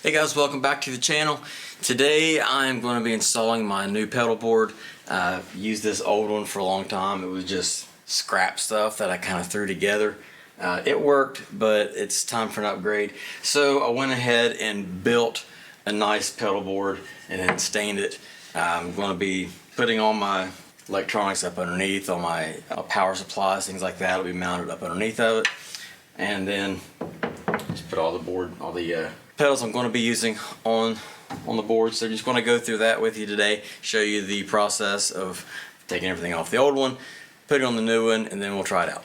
Hey guys, welcome back to the channel. Today I'm going to be installing my new pedal board. I've used this old one for a long time. It was just scrap stuff that I kind of threw together. It worked, but it's time for an upgrade. So I went ahead and built a nice pedal board and then stained it. I'm going to be putting all my electronics up underneath, all my power supplies, things like that will be mounted up underneath of it. And then just put all the pedals I'm going to be using on the board. So just going to go through that with you today, show you the process of taking everything off the old one, put it on the new one, and then we'll try it out.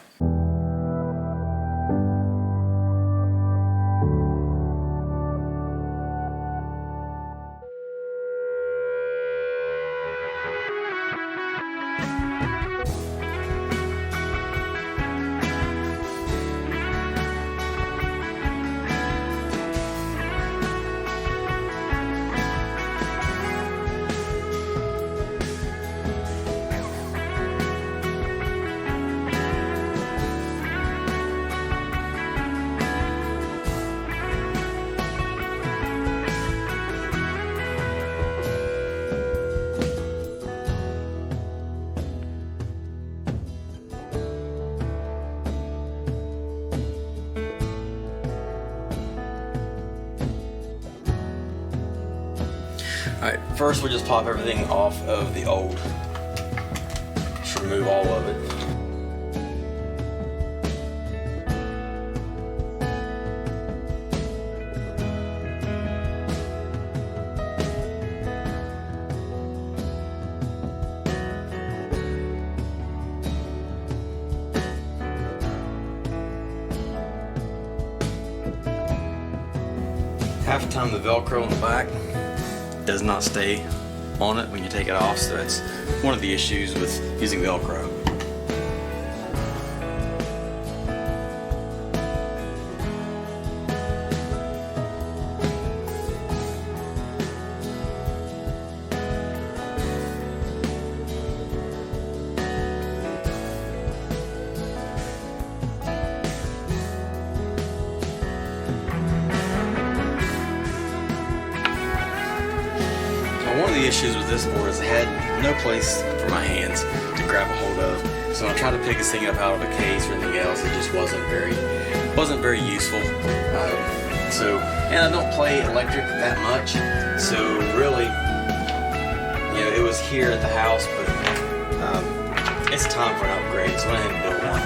Alright, first we'll just pop everything off of the old. Just remove all of it. Half the time the Velcro on the back does not stay on it when you take it off, so that's one of the issues with using Velcro. One of the issues with this board is I had no place for my hands to grab a hold of. So when I tried to pick this thing up out of a case or anything else, it just wasn't very useful. And I don't play electric that much, so really, you know, it was here at the house, but it's time for an upgrade, so I went ahead and built one.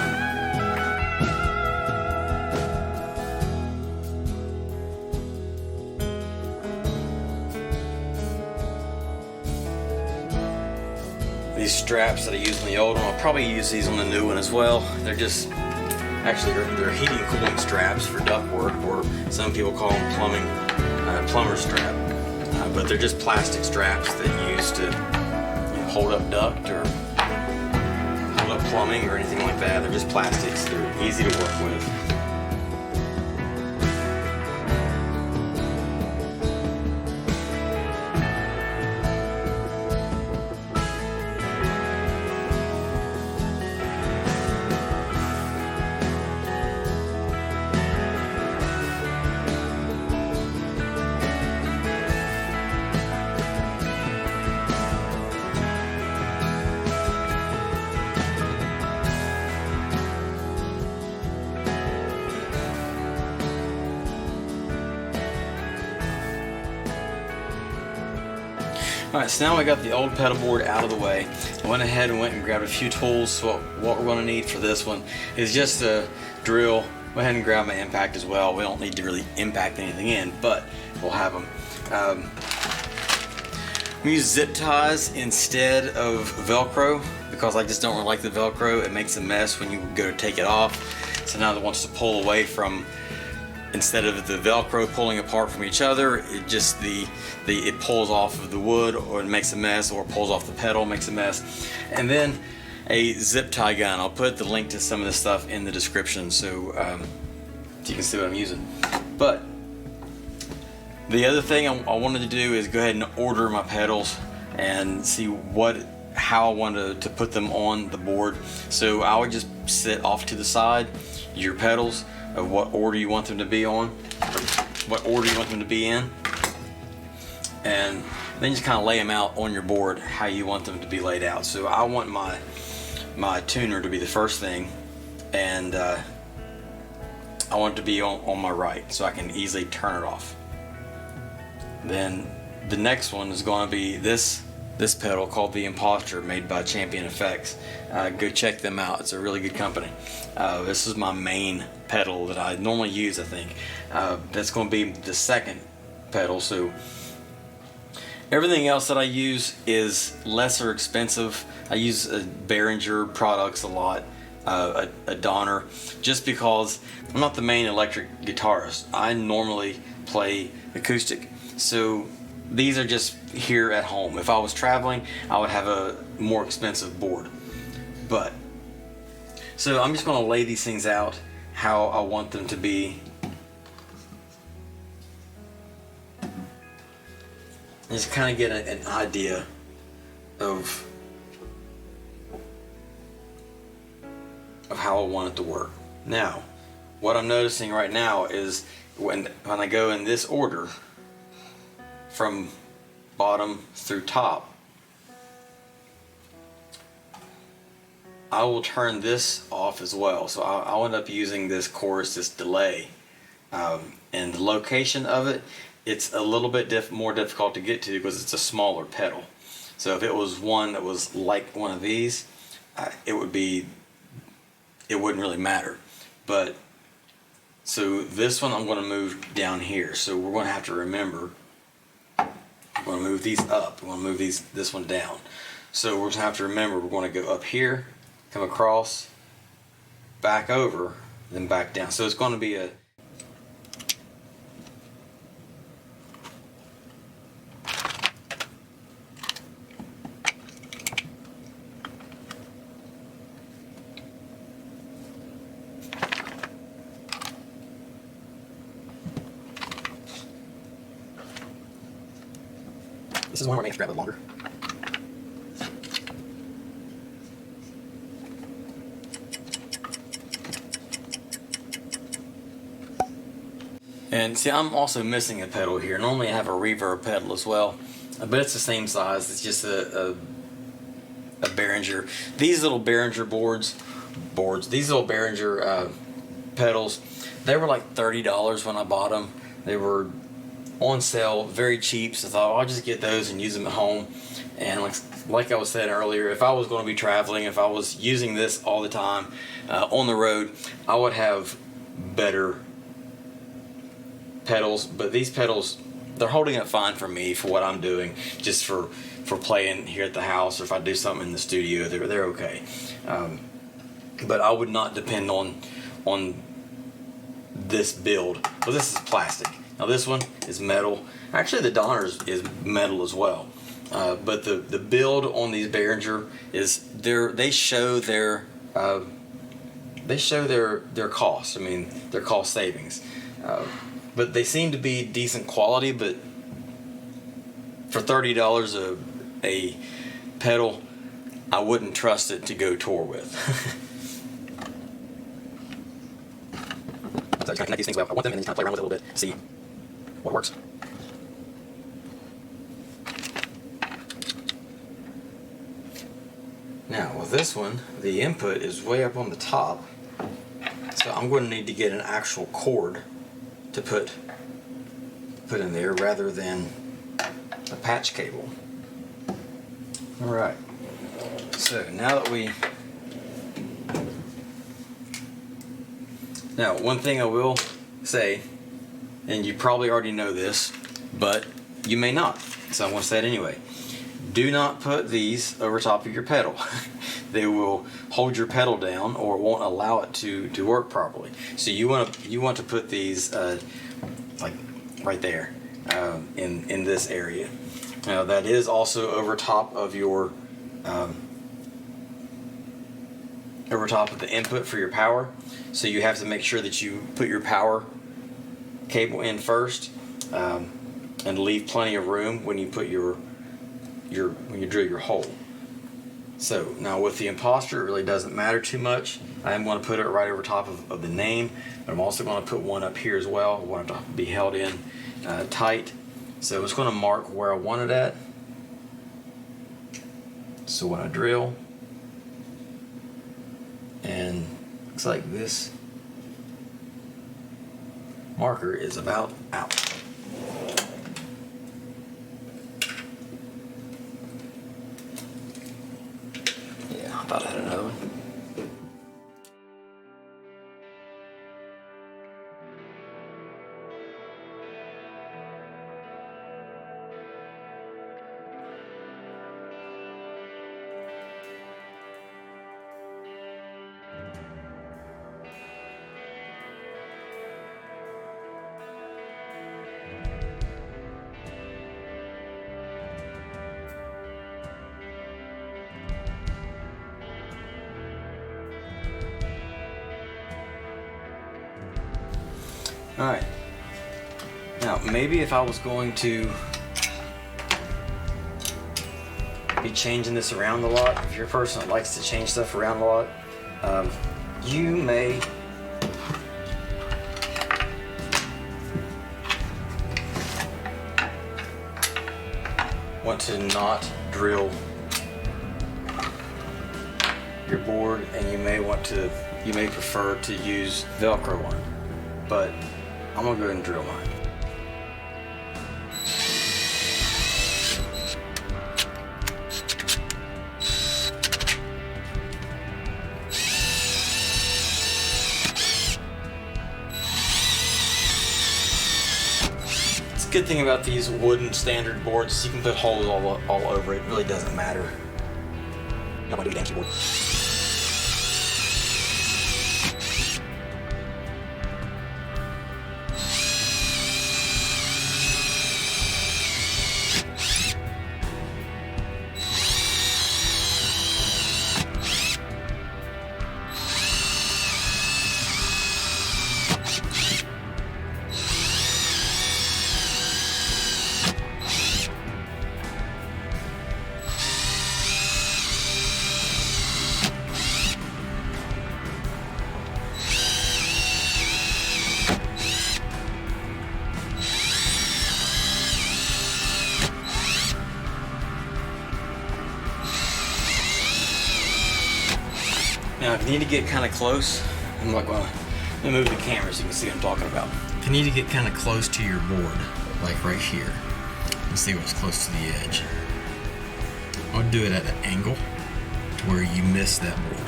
These straps that I used on the old one, I'll probably use these on the new one as well. They're just, actually they're heating and cooling straps for ductwork, or some people call them plumber strap. But they're just plastic straps that you use to hold up duct or hold up plumbing or anything like that. They're just plastics, they're easy to work with. Alright, so now I got the old pedal board out of the way. I went ahead and grabbed a few tools. So what we're going to need for this one is just a drill. Go ahead and grab my impact as well. We don't need to really impact anything in, but we'll have them. We use zip ties instead of Velcro because I just don't really like the Velcro. It makes a mess when you go to take it off. So now it wants to pull away from, instead of the Velcro pulling apart from each other, it just it pulls off of the wood, or it makes a mess, or pulls off the pedal, makes a mess. And then a zip tie gun. I'll put the link to some of this stuff in the description so you can see what I'm using. But the other thing I wanted to do is go ahead and order my pedals and see how I wanted to put them on the board. So I would just sit off to the side your pedals of what order you want them to be on, or what order you want them to be in. and then just kind of lay them out on your board how you want them to be laid out. So I want my tuner to be the first thing, and I want it to be on my right so I can easily turn it off. Then the next one is going to be this pedal called the Imposter, made by Champion Effects. Go check them out, it's a really good company. This is my main pedal that I normally use, I think. That's going to be the second pedal. So everything else that I use is lesser expensive. I use Behringer products a lot, a Donner, just because I'm not the main electric guitarist. I normally play acoustic, so these are just here at home. If I was traveling, I would have a more expensive board. But so I'm just going to lay these things out how I want them to be. Just kind of get an idea of how I want it to work. Now, what I'm noticing right now is when I go in this order, from bottom through top, I will turn this off as well. So I'll end up using this chorus, this delay, and the location of it, it's a little bit more difficult to get to because it's a smaller pedal. So if it was one that was like one of these, it wouldn't really matter. But so this one I'm going to move down here. So we're going to have to remember, we're going to move these up. We're going to move this one down. So we're going to have to remember we're going to go up here, come across, back over, then back down. So it's going to be a This is one where it makes it grab it longer. And see, I'm also missing a pedal here. Normally I have a reverb pedal as well, but it's the same size. It's just a Behringer. These little Behringer these little Behringer pedals, they were like $30 when I bought them. They were on sale, very cheap, so I thought, I'll just get those and use them at home. And like I was saying earlier, if I was going to be traveling, if I was using this all the time on the road, I would have better pedals. But these pedals, they're holding up fine for me for what I'm doing, just for playing here at the house, or if I do something in the studio, they're okay. But I would not depend on this build. Well, this is plastic. Now this one is metal. Actually, the Donner is metal as well. But the build on these Behringer is they show their cost. I mean, their cost savings. But they seem to be decent quality. But for $30 a pedal, I wouldn't trust it to go tour with. So I just connect these things up. I want them and then kind of play around with it a little bit, see what works. Now with this one, the input is way up on the top, so I'm going to need to get an actual cord to put in there rather than a patch cable. Alright, so now one thing I will say, and you probably already know this, but you may not, so I want to say it anyway. Do not put these over top of your pedal. They will hold your pedal down or won't allow it to work properly. So you want to put these like right there in this area. Now that is also over top of your over top of the input for your power. So you have to make sure that you put your power cable in first, and leave plenty of room when you put when you drill your hole. So now with the Imposter, it really doesn't matter too much. I am going to put it right over top of the name, but I'm also going to put one up here as well. I want it to be held in tight, So it's going to mark where I want it at. So when I drill, and looks like this marker is about out. Yeah, I thought I had another one. Alright, now maybe if I was going to be changing this around a lot, if you're a person that likes to change stuff around a lot, you may want to not drill your board, and you may prefer to use Velcro one, but I'm gonna go ahead and drill mine. It's a good thing about these wooden standard boards is you can put holes all over it. It really doesn't matter. Not gonna do a damn keyboard. Now, if you need to get kind of close, I'm like, well, let me move the camera so you can see what I'm talking about. If you need to get kind of close to your board, like right here, and see what's close to the edge, I'll do it at an angle to where you miss that board.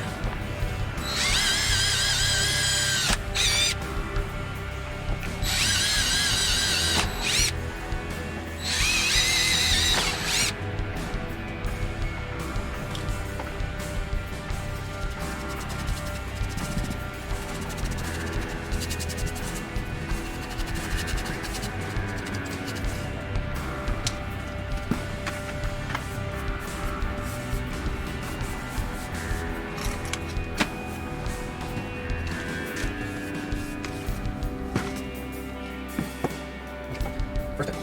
Perfect.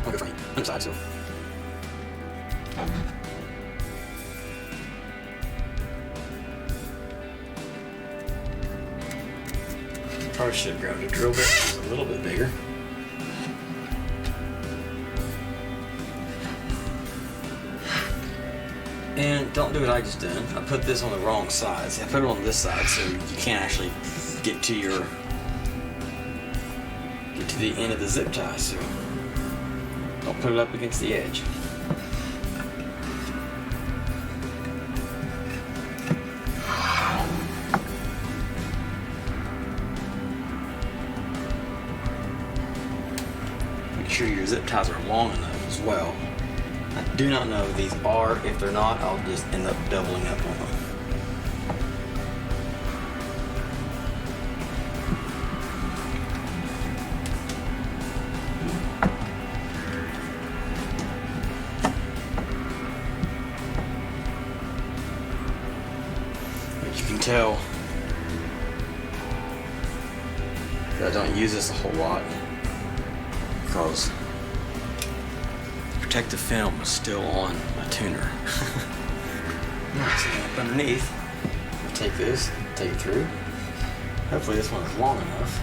I'll go for the inside, so. Probably should have grabbed a drill bit. It's a little bit bigger. And don't do what I just did. I put this on the wrong side. See, I put it on this side so you can't actually get to the end of the zip tie. So don't put it up against the edge. Make sure your zip ties are long enough as well. I do not know if these are. If they're not, I'll just end up doubling up on them. But you can tell that I don't use this a whole lot because protective film is still on my tuner. Up underneath, I'll take this, take it through. Hopefully this one is long enough.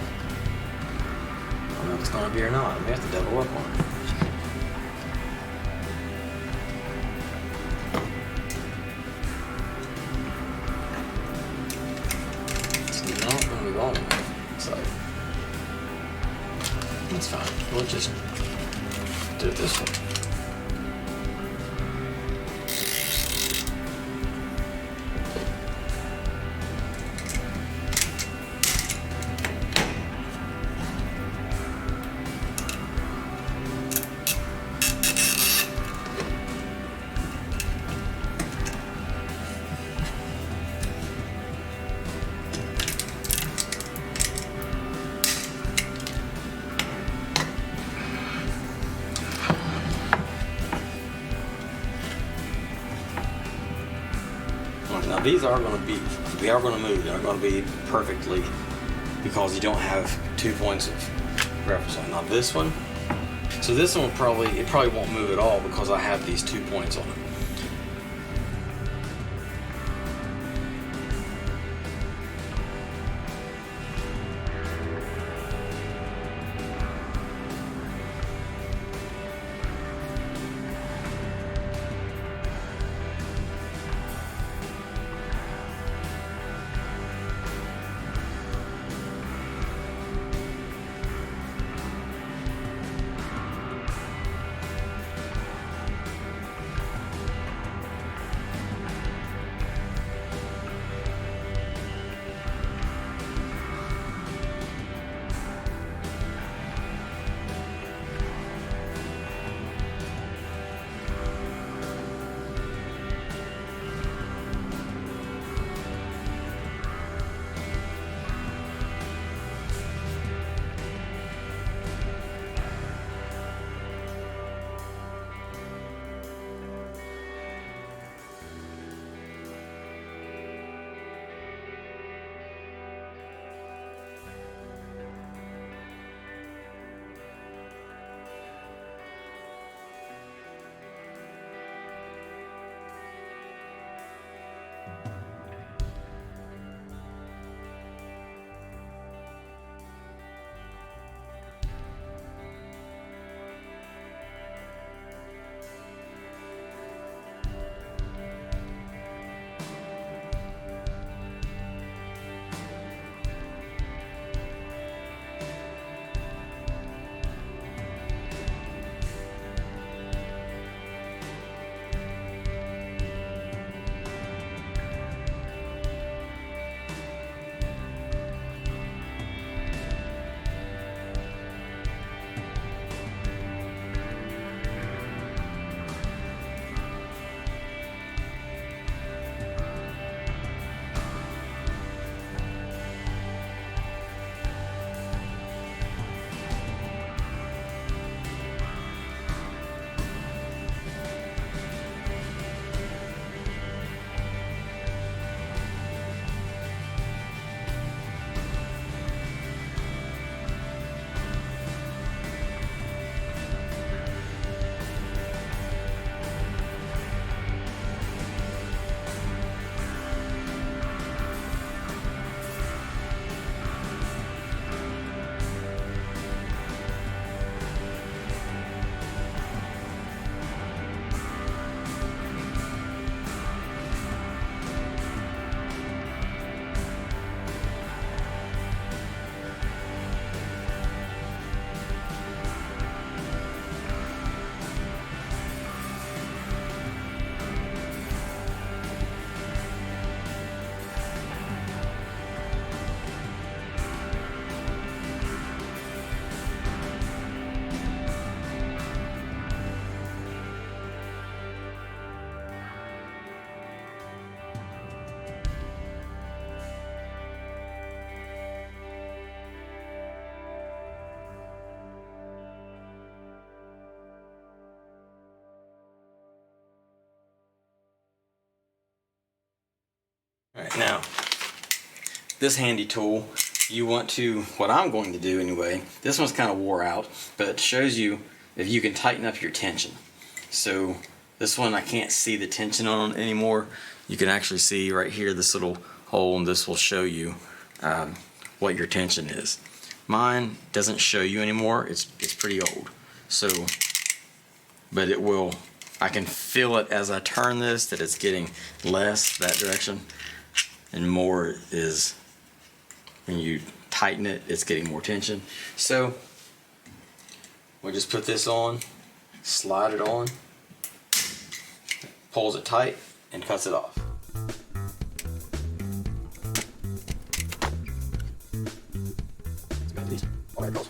if it's going to be or not. We have to double up on it. It's not going to be long enough. So that's fine. We'll just do it this way. Now these are going to be, they are going to move. They're going to be perfectly because you don't have 2 points of reference on. Now this one, so this one will it probably won't move at all because I have these 2 points on it. Alright, now, this handy tool, you want to, what I'm going to do anyway, this one's kind of wore out, but it shows you if you can tighten up your tension. So this one I can't see the tension on it anymore. You can actually see right here this little hole, and this will show you what your tension is. Mine doesn't show you anymore. It's pretty old. So, but it will, I can feel it as I turn this that it's getting less that direction, and more is when you tighten it, it's getting more tension. So we'll just put this on, slide it on, pulls it tight, and cuts it off. Oh, there it goes.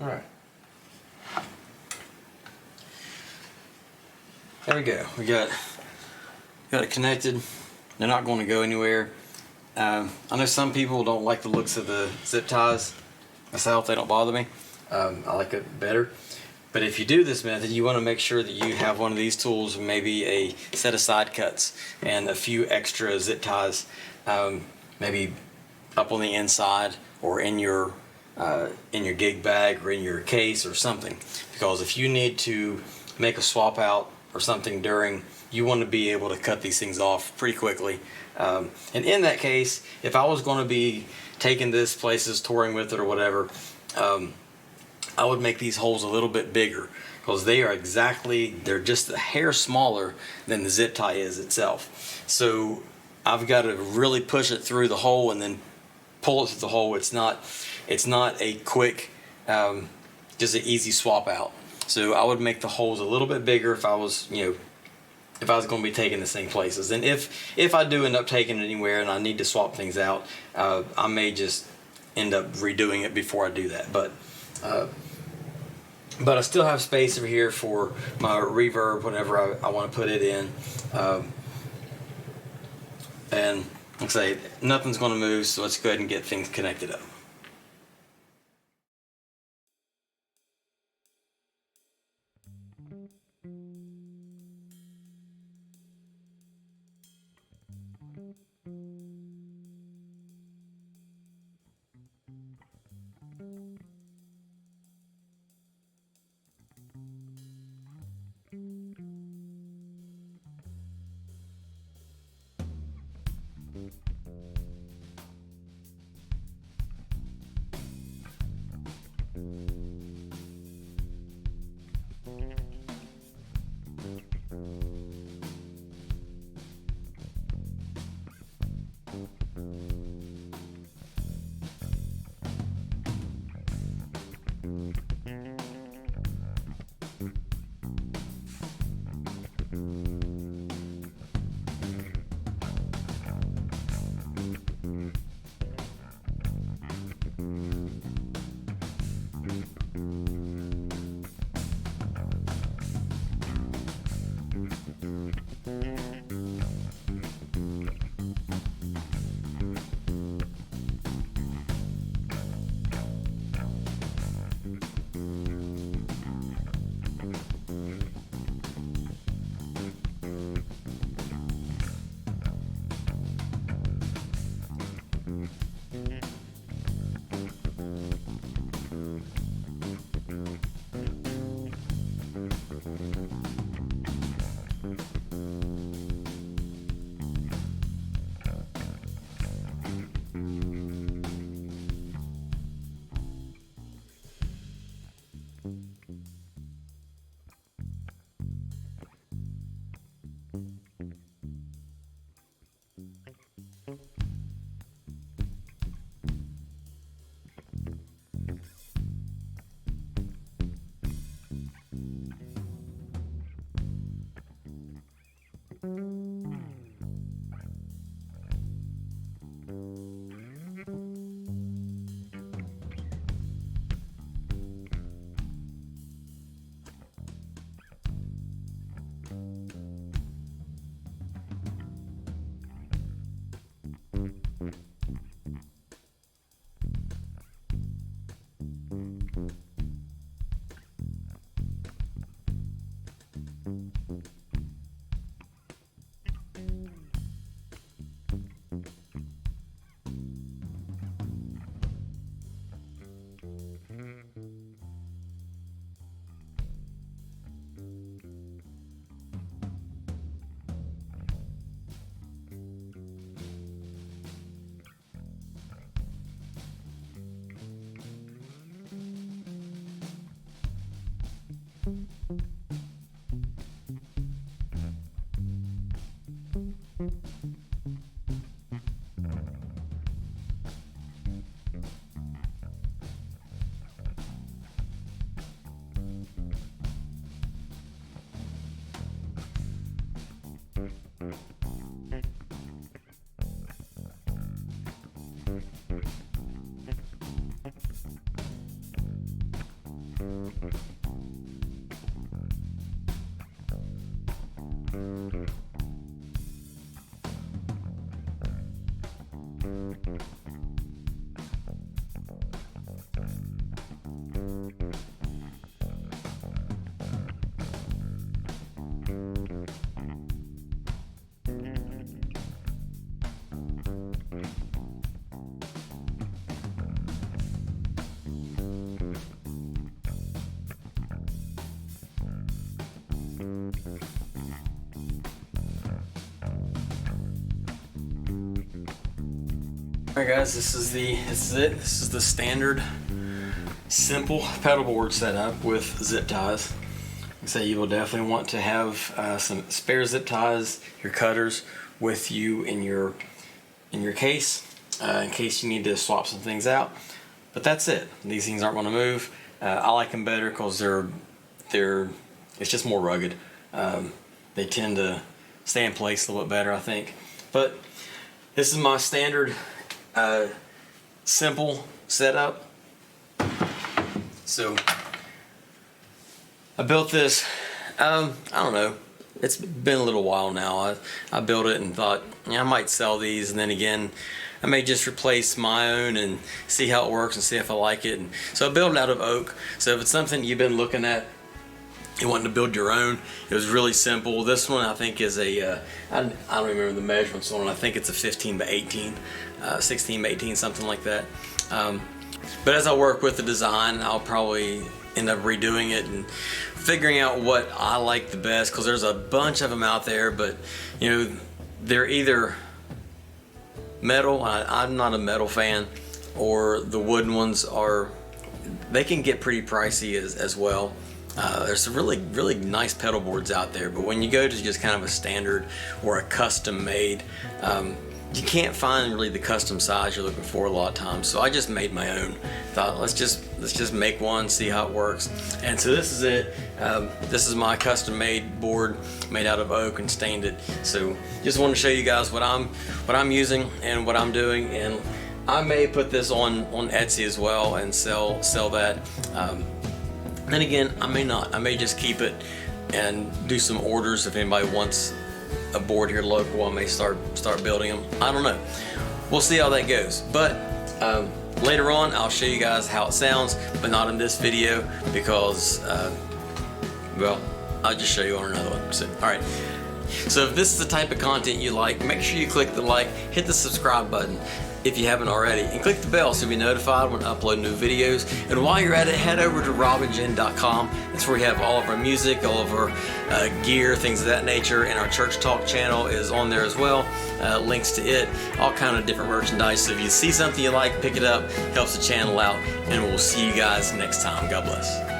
Alright. There we go. We got it connected. They're not going to go anywhere. I know some people don't like the looks of the zip ties. Myself, they don't bother me. I like it better. But if you do this method, you want to make sure that you have one of these tools, maybe a set of side cuts and a few extra zip ties, maybe up on the inside or in your gig bag or in your case or something. Because if you need to make a swap out or something during, you want to be able to cut these things off pretty quickly. And in that case, if I was going to be taking this places, touring with it or whatever, I would make these holes a little bit bigger, because they're just a hair smaller than the zip tie is itself. So I've got to really push it through the hole and then pull it through the hole. It's not a quick, just an easy swap out. So I would make the holes a little bit bigger if I was, going to be taking this thing places. And if I do end up taking it anywhere and I need to swap things out, I may just end up redoing it before I do that. But I still have space over here for my reverb whenever I want to put it in. And like I say, nothing's going to move, so let's go ahead and get things connected up. Alright guys, this is it. This is the standard simple pedal board setup with zip ties. So you will definitely want to have some spare zip ties, your cutters with you in your case, in case you need to swap some things out. But that's it. These things aren't going to move. I like them better because it's just more rugged. They tend to stay in place a little bit better, I think. But this is my standard simple setup. So I built this, I don't know, it's been a little while now. I built it and thought, yeah, I might sell these, and then again I may just replace my own and see how it works and see if I like it. And so I built it out of oak. So if it's something you've been looking at, you wanting to build your own, it was really simple. This one I think is a I don't remember the measurements on it. I think it's a 15 by 18, 16 by 18, something like that. But as I work with the design, I'll probably end up redoing it and figuring out what I like the best, because there's a bunch of them out there, but you know, they're either metal, I'm not a metal fan, or the wooden ones they can get pretty pricey as well. There's some really nice pedal boards out there, but when you go to just kind of a standard or a custom made, you can't find really the custom size you're looking for a lot of times. So I just made my own. Thought let's just make one, see how it works. And so this is it. This is my custom made board, made out of oak, and stained it. So just want to show you guys what I'm using and what I'm doing. And I may put this on Etsy as well and sell that. Then again, I may not. I may just keep it and do some orders if anybody wants a board here local. I may start building them. I don't know. We'll see how that goes. But later on, I'll show you guys how it sounds, but not in this video because, well, I'll just show you on another one. So, all right. So if this is the type of content you like, make sure you click the like, hit the subscribe button if you haven't already, and click the bell so you'll be notified when I upload new videos. And while you're at it, head over to robinjen.com. That's where we have all of our music, all of our gear, things of that nature, and our Church Talk channel is on there as well. Links to it, all kind of different merchandise. So if you see something you like, pick it up, helps the channel out, and we'll see you guys next time. God bless.